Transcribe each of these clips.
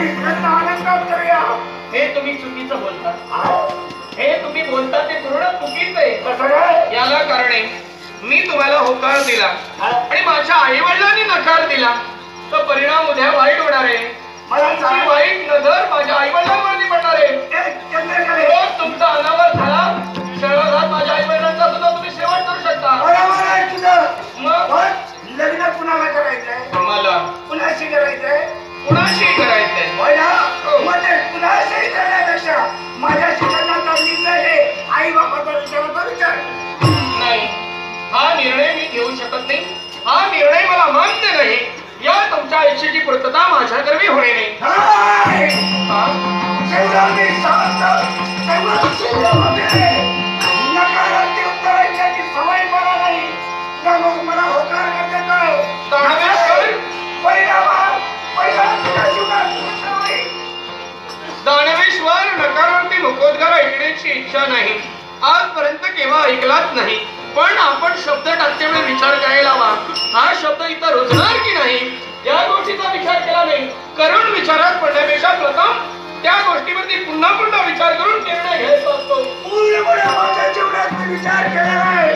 आणि त्यांना आनंदात करूया. हे तुम्ही चुकीचं बोलता. हे तुम्ही बोलता ते पूर्ण चुकीचं आहे. कसं काय? याला कारण आहे, मी तुम्हाला होकार दिला आणि माझ्या आई वडिलांनी नकार दिला तर परिणाम उद्या वाईट होणार आहे. मला तुमची वाईट नजर माझ्या आई वडिलांवरती पडणार आहे. रोज तुमचा अनावर झाला क्षणार्धात माझ्या आई वडिलांचा सुद्धा तुम्ही शेवट करू शकता. बरोबर आहे तुझं. मग लग्न कुणाला करायचंय? मला कुणाशी करायचंय? कुणाशी करायचंय? होय ना? मग ते कुणाशी करण्यापेक्षा माझ्याशी करण्याचा निर्णय आहे. आई बापाचा विचाराचा विचार नाही, हा निर्णय मी घेऊ शकत नाही. हा निर्णय मला मान्य नाही. या तुमच्या इच्छेची पूर्तता माझ्याकरवी होणे नाही. शिवरामी शांत नकारार्थी उत्तर ऐकण्याची सवय मला नाही. मग मला होकार करते काय? दानवेश्वर नकारार्थी मुखोद्गार ऐकण्याची इच्छा नाही. आजपर्यंत केव्हा ऐकलाच नाही. पण आपण शब्द टाकतेवेळी विचार करायला हवा. हा शब्द इथं रुजणार की नाही या गोष्टीचा विचार केला नाही. करुण विचारात पडण्यापेक्षा प्रथम त्या गोष्टीवरती पुन्हा पुन्हा विचार करून निर्णय घ्यायचा असतो. पूर्णपणे माझ्या जीवनात मी विचार केलेला आहे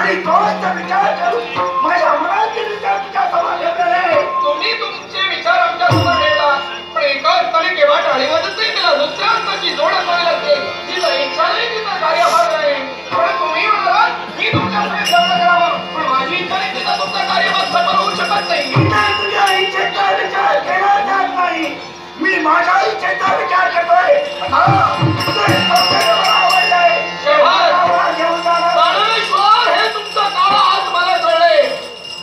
आणि तोच विचार करून माझ्या मनातील विचार तुझ्या समोर ठेवलेला आहे. तुम्ही तुमचे विचार आमच्या समोर ठेवला पण एका अर्थाने केव्हा टाळीवादच नाही केला. दुसऱ्या अर्थाची जोड असावी लागते. तिचा इच्छा नाही, तिचा कार्यभाग नाही. पण तुम्ही म्हणालात मी तुमच्याकडे लग्न करावं पण माझी इच्छा नाही, तिचा तुमचा कार्यभाग सफल होऊ शकत नाही. तुझ्या इच्छेचा विचार केला जात नाही. मी माझ्या इच्छेचा विचार करतोय. दानवेश्वर हे तुमचं कारण आज मला कळलंय.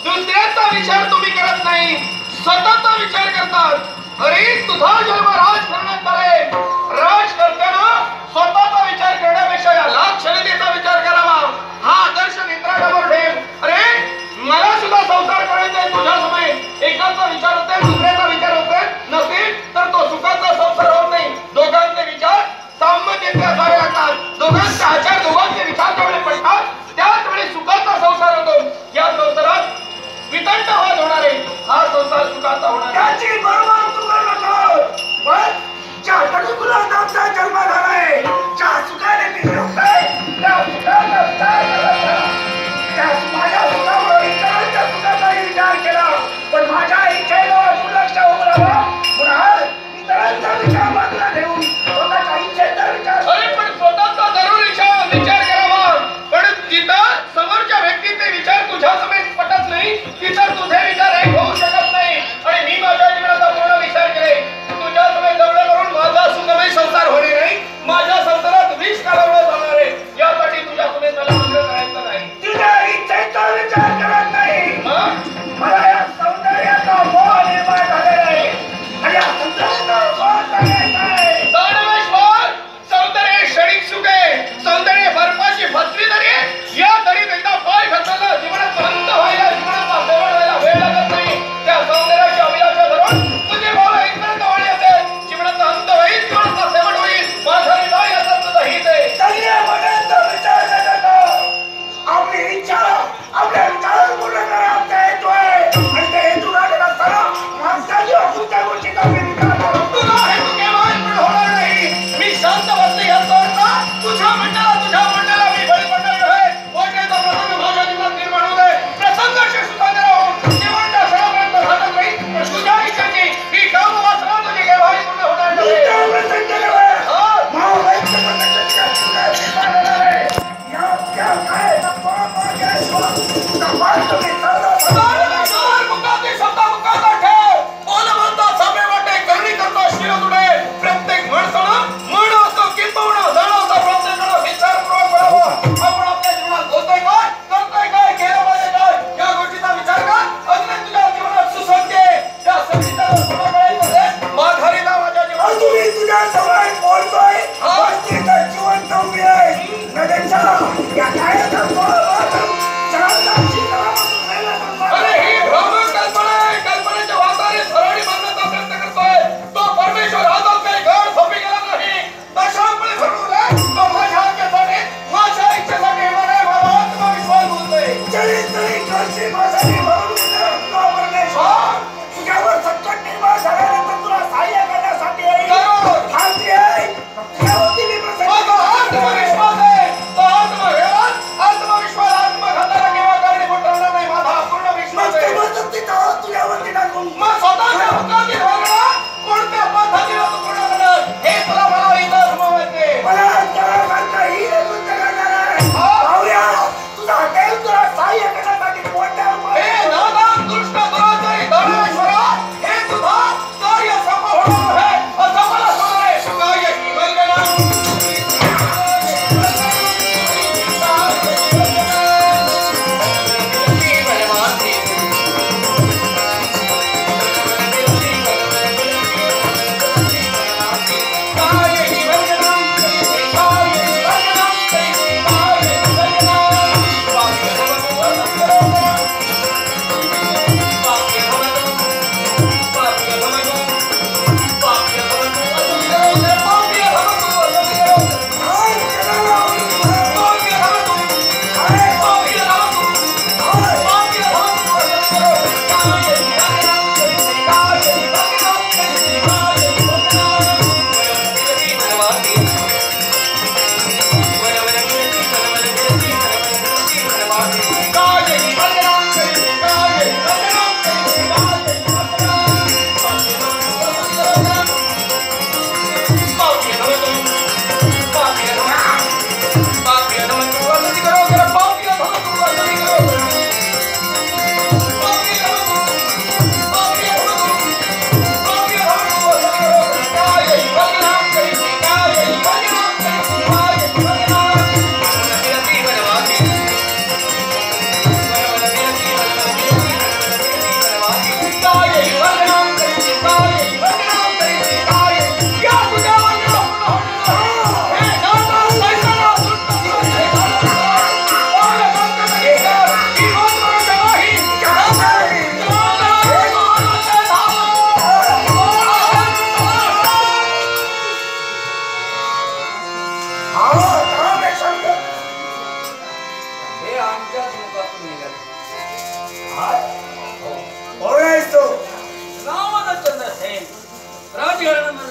दुसऱ्याचा विचार तुम्ही करत नाही, स्वतःचा विचार करतात. अरे तुझा जन्म राजकारणात झालाय. राजकर्त्यानं स्वतःचा विचार करण्यापेक्षा या लाक्षणिकतेचा विचार करावा. हा आदर्श नेत्रासमोर ठेव. अरे मला सुद्धा संसार करायचा आहे तुझ्या समोर. एकाचा विचार होते, दुसऱ्याचा विचार होते. नसेल तर तो सुखाचा संसार होत नाही. दोघांचे विचार साम्यतेचे असावे लागतात. दोघांचे आचार, दोघांचे विचार जेवढे पडतात त्याच वेळी सुखाचा संसार होतो. या संसारात वितंडवाद होणार आहे. हा संसार सुखाचा होणार आहे. त्याची बरोबर तू करत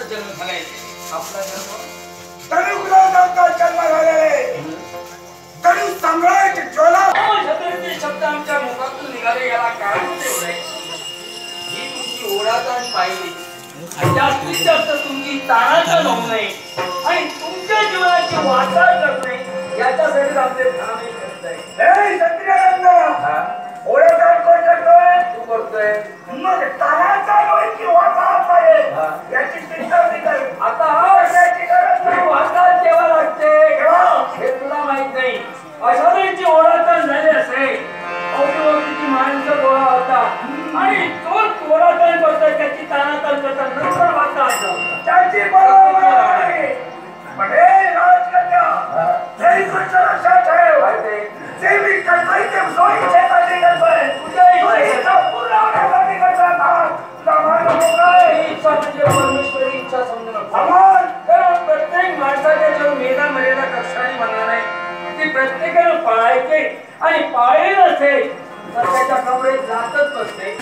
जन्म झालाय. आपला जन्म तनुग्रहाचा जन्म झालेले तनु सम्राट ज्वाला छत्रपती शब्द आमच्या मुखातून निघाले. याला काय एवढे ही तुमची ओढाताण पाहिली आणि जास्तीत जास्त तुमची ताणाचा होऊ नये आणि तुमच्या जीवनाची वाटचाल करणे याच्यासाठी आपले ठाणे करत आहे. हे सत्यानंद ओळखात कोण करतोय? तू करतोय. मग तानाचा नोय की वाचा आहे याची चिंता मी करेन. आता याची गरज नाही. वाटचाल केव्हा लागते हे तुला माहित नाही. अशा वेळची ओढाताण झाली असेल अवतीभोवतीची माणसं गोळा होतात आणि तो ओढाताण करतोय त्याची ताणाताण करतात नंतर वाटतात त्याची बरोबर आहे. पण हे राजकन्या हे गोष्ट लक्षात ठेव. जे मी करतोय ते सोयीच्यासाठी करतोय. सोयीचा पूर्ण होण्यासाठी करतोय. तुला माहित आहे काय? ही इच्छा म्हणजे परमेश्वरी इच्छा समजू नको. अमर कारण प्रत्येक माणसाच्या जो मेधा मर्यादा कक्षाने बनणार आहे ती प्रत्येकानं पाळायचे आणि पाळले नसेल तर त्याच्या कमरेत जातच नसते.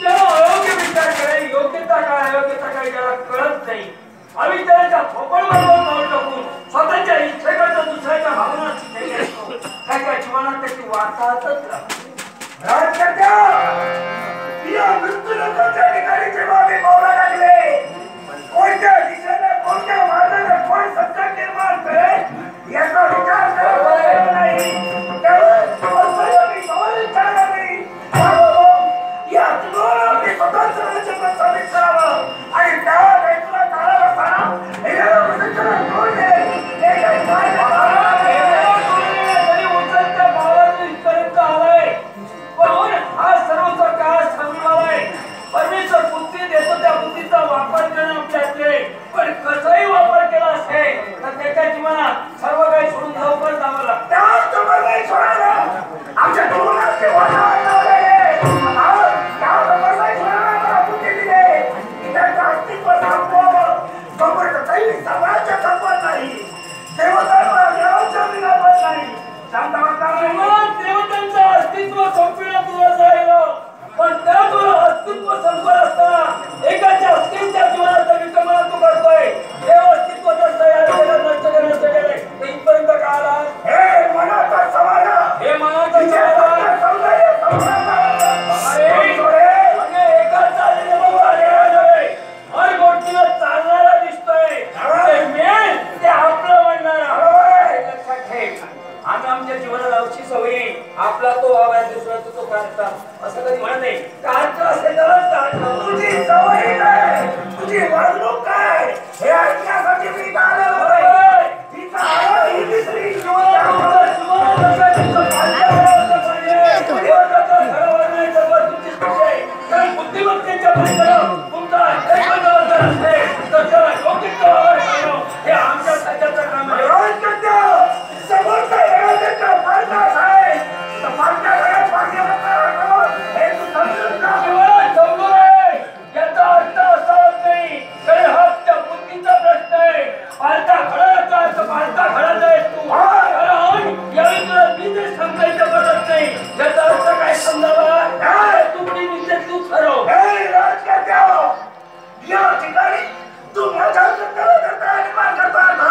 ज्याला अयोग्य विचार करायला योग्यता काय अयोग्यता काय ज्याला कळत नाही अविचाराच्या थोपडवर पाऊल टाकून स्वतःच्या इच्छेकडे दुसऱ्याच्या भावनाची असतो त्याच्या जीवनात त्याची वार्ताहतच राहते. राजकन्या या मृत्यूलोकाच्या ठिकाणी जेव्हा मी पावलं टाकले कोणत्या दिशेने कोणत्या मार्गाने कोण संकट निर्माण करेल याचा विचार करत नाही. त्यामुळे मी सवाल विचारला नाही. या त्रिकोणावरती स्वतंत्र राज्य प्रस्थापित करावं आणि त्या दैत्याला तारा बसताना हे प्रसंगाला तोड दे. हे काही मार्ग उचलत्या भावातून इथपर्यंत आलाय पण हा सर्वचा काळ संपलाय. परमेश्वर बुद्धी देतो त्या बुद्धीचा वापर करणं आपल्याकडे पण कसाही वापर केला असेल तर त्याच्या जीवनात सर्व काही सोडून लवकर जावं लागतं. त्याच तुम्हाला सोडायला आमच्या जीवनाचे वातावरण लावले. त्या तुम्हाला सोडायला बुद्धी दिले की त्यांचं अस्तित्व संपवावं. तोपर्यंत काही समाजाच्या संपत नाही. देवतांना देवाच्या विनापत नाही. शांत वातावरण जीवनात देवतांचं अस्तित्व संपविण्यात तुला जाईल पण त्याच अस्तित्व संपत असताना एकाच्या अस्तित्वाच्या जीवनाचा विकमना तू करतोय. देव अस्तित्व जर तयार केलं नष्ट करण्याचं गेलंय तर इथपर्यंत का आला? हे मनाचा समाज हे मनाचं समाधान सौंदर्य संपवायचं. म्हणजे एकाच चालीने बघू आलेला नव्हे हर गोष्टीनं चालणारा दिसतोय ते मेन ते आपलं म्हणणार लक्षात ठेव. आम्ही आमच्या जीवनाला अवशी सवयी आपला तो हवा दुसऱ्याचा तो काढता असं कधी म्हणत नाही. काढतं असेल तरच काढतं. तुझी सवय काय तुझी वागणूक काय हे ऐकण्यासाठी मी इथं आलेलो आहे. तिचा आवाज ही दुसरी बुद्धिमत्तेच्या पलीकडं तुमचा एकच अवतार असते तर त्याला योग्य तो आवाज करणं हे आमच्या सध्याचं काम आहे. समोरचा येण्याचा फायदाच आहे. तर मागच्या वेळेस भाग्यवंताला हे तू समजून जा. जीवनात जमलो आहे याचा अर्थ असा होत नाही कारण हा त्या बुद्धीचा प्रश्न आहे. पालता घडायचा अर्थ पालता घडत आहेस तू कारण यावेळी तुला बिझनेस सांगायचं पडत नाही याचा अर्थ काय समजावा तुमची बिझनेस तू ठरव. हे राजकन्या या ठिकाणी तू माझ्या करता निर्माण करता ना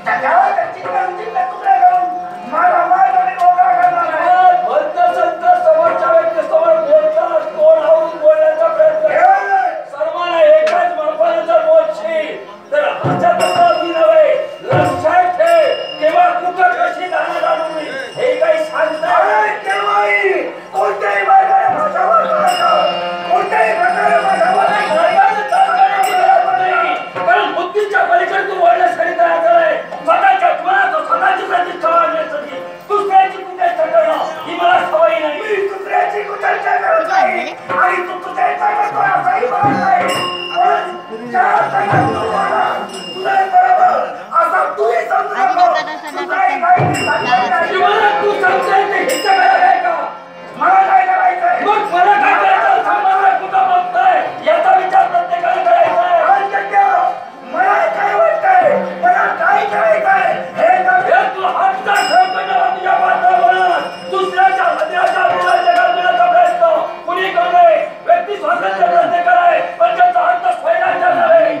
त्याची तुकडे करून मला मार आणि मोकळा करणार आहे. भक्त संत समोरच्या व्यक्तीसमोर बोलताना तोंड आवरून बोलण्याचा प्रयत्न सर्वांना एकाच मापाचा बोलशील तर हातात मी नव्हे लक्षात ठेव केव्हा कुकर कशी दाण्यात आणून हे काही सांगता केव्हाही कोणत्याही मार्गाने भाषा वापरायचं कोणत्याही प्रकारे भाषा कारण बुद्धीच्या पलीकडे तू वळण्यासाठी तयार झालाय. स्वतःच्या जीवनात स्वतःची प्रतिष्ठा वाढण्यासाठी दुसऱ्याची प्रतिष्ठा करणं ही मला सवय नाही. मी दुसऱ्याची कुठलच्या करत नाही आणि तू तुझ्याचा करतो असाही म्हणत नाही. पण ज्या अर्थाने तू मला तुला बरोबर असा तूही समजू नको. तुझाही काही सांगता नाही. जीवनात तू सांगतोय ते हिच्या वेळेला आहे का? मला काय करायचंय मग मला काय करायचं सांगणार कुठं बघतोय याचा विचार प्रत्येकाने करायचा आहे. राजकन्या मला काय वाटतंय मला काय करायचंय हे तर तू हातचा खेळ करणं तुझ्या वातावरणात दुसऱ्याच्या हृदयाच्या विनाच्या घालण्याचा प्रयत्न कुणी करू नये. व्यक्ती स्वातंत्र्य प्रयत्न कराय पण त्याचा अर्थ स्वैराच्या नव्हे.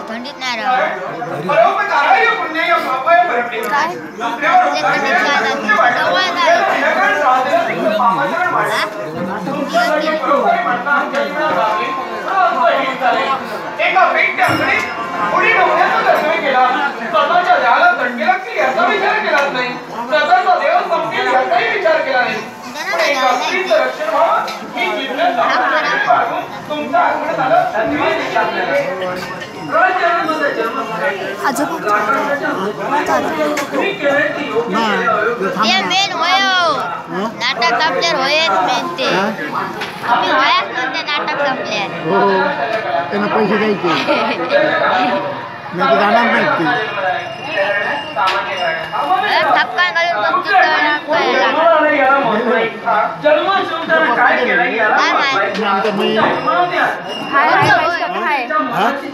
थंडीत नाही एका पेटत्या अग्नीत पुढे डोक्याचा दर्शन केला. स्वतःच्या देहाला दंडी लागतील याचा विचार केलाच नाही. स्वतःचा देव संपतील याचाही विचार केला नाही. पण एका स्त्रीचं रक्षण व्हावं ही जिद्द तुमच्या आठवण झालं. ते मेन होय नाटक संपल्यावर होयच मेन ते आम्ही होयाच नव्हते नाटक संपल्यावर हो त्यांना पैसे द्यायचे नाही तर जाणार नाहीत ते ठपका घालून बसतो तर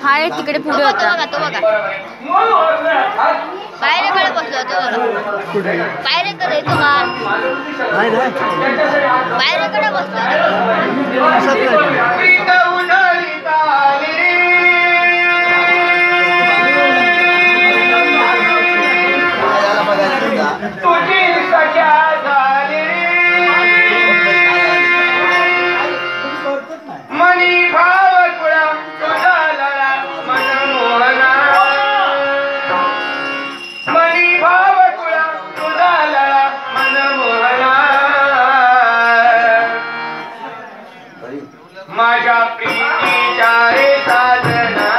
हाय तिकडे पुढे होता तो बघा पायऱ्याकडे बसलो तो बघा पायऱ्याकडे येतो का पायऱ्याकडे बसलो तुझी सख्या झाली मनी भाव कुळा तुझा लळा मनमोहना मनी भाव कुळा तुझा लळा मनमोहना माझ्या प्रीतीच्या रे साजना